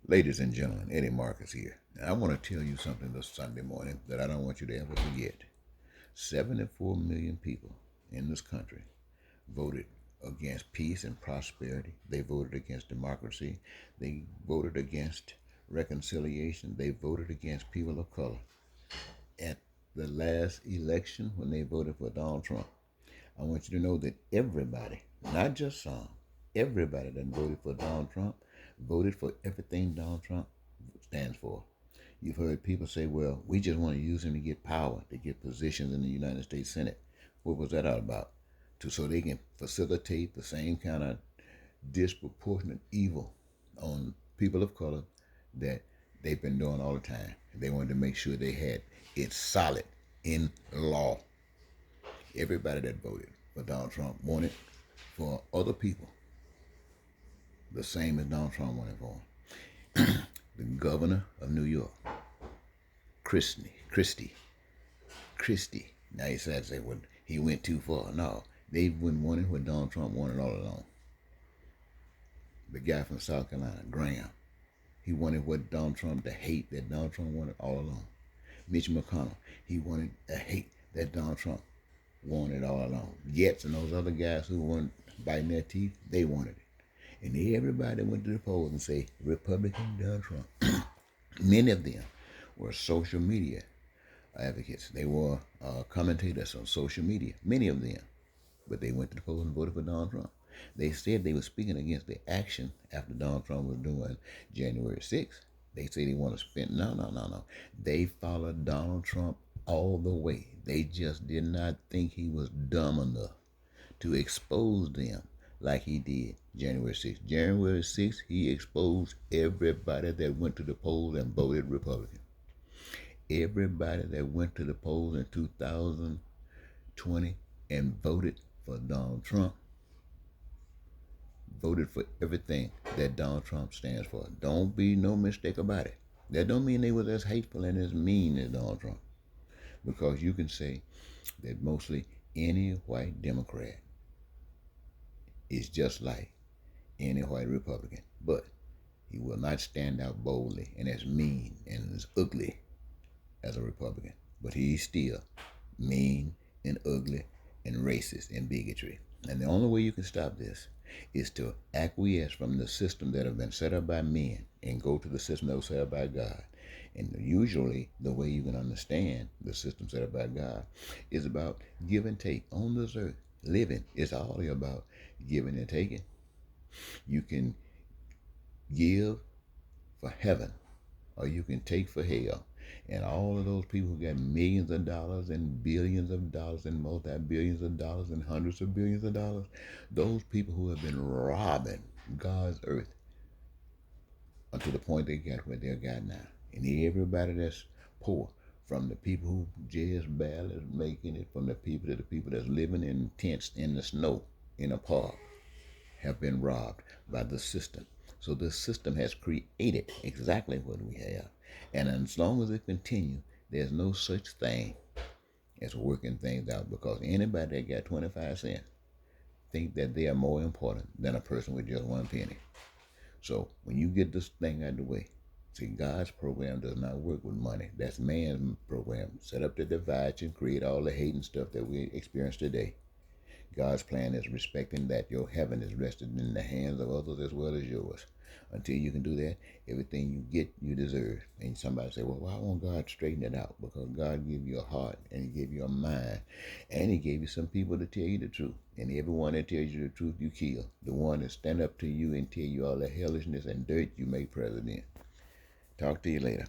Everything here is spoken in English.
Ladies and gentlemen, Eddie Marcus here. And I want to tell you something this Sunday morning that I don't want you to ever forget. 74 million people in this country voted against peace and prosperity. They voted against democracy. They voted against reconciliation. They voted against people of color. At the last election, when they voted for Donald Trump, I want you to know that everybody, not just some, everybody that voted for Donald Trump voted for everything Donald Trump stands for. You've heard people say, well, we just want to use him to get power, to get positions in the United States Senate. What was that all about? So they can facilitate the same kind of disproportionate evil on people of color that they've been doing all the time. They wanted to make sure they had it solid in law. Everybody that voted for Donald Trump wanted for other people the same as Donald Trump wanted for him. The governor of New York, Christie. Now he said, well, he went too far. No, they wouldn't want it what Donald Trump wanted all along. The guy from South Carolina, Graham, he wanted what Donald Trump, the hate that Donald Trump wanted all along. Mitch McConnell, he wanted a hate that Donald Trump wanted all along. Getz and those other guys who weren't biting their teeth, they wanted it. And everybody went to the polls and say, Republican Donald Trump. Many of them were social media advocates. They were commentators on social media, many of them. But they went to the polls and voted for Donald Trump. They said they were speaking against the action after Donald Trump was doing January 6th. They said they want to spend. No. They followed Donald Trump all the way. They just did not think he was dumb enough to expose them like he did January 6th. January 6th, he exposed everybody that went to the polls and voted Republican. Everybody that went to the polls in 2020 and voted for Donald Trump voted for everything that Donald Trump stands for. Don't be no mistake about it. That don't mean they was as hateful and as mean as Donald Trump. Because you can say that mostly any white Democrat is just like any white Republican. But he will not stand out boldly and as mean and as ugly as a Republican. But he's still mean and ugly and racist and bigotry. And the only way you can stop this is to acquiesce from the system that have been set up by men and go to the system that was set up by God. And usually the way you can understand the system set up by God is about give and take on this earth. Living is all about giving and taking. You can give for heaven or you can take for hell. And all of those people who got millions of dollars and billions of dollars and multi-billions of dollars and hundreds of billions of dollars, those people who have been robbing God's earth unto the point they got where they got now. And everybody that's poor, from the people who just barely making it, from the people that's living in tents in the snow in a park, have been robbed by the system. So this system has created exactly what we have. And as long as it continues, there's no such thing as working things out, because anybody that got 25 cents think that they are more important than a person with just 1 penny. So when you get this thing out of the way, see, God's program does not work with money. That's man's program, set up to divide you and create all the hate and stuff that we experience today. God's plan is respecting that your heaven is rested in the hands of others as well as yours. Until you can do that, everything you get, you deserve. And somebody say, well, why won't God straighten it out? Because God gave you a heart, and he gave you a mind, and he gave you some people to tell you the truth. And everyone that tells you the truth, you kill. The one that stand up to you and tell you all the hellishness and dirt, you make president. Talk to you later.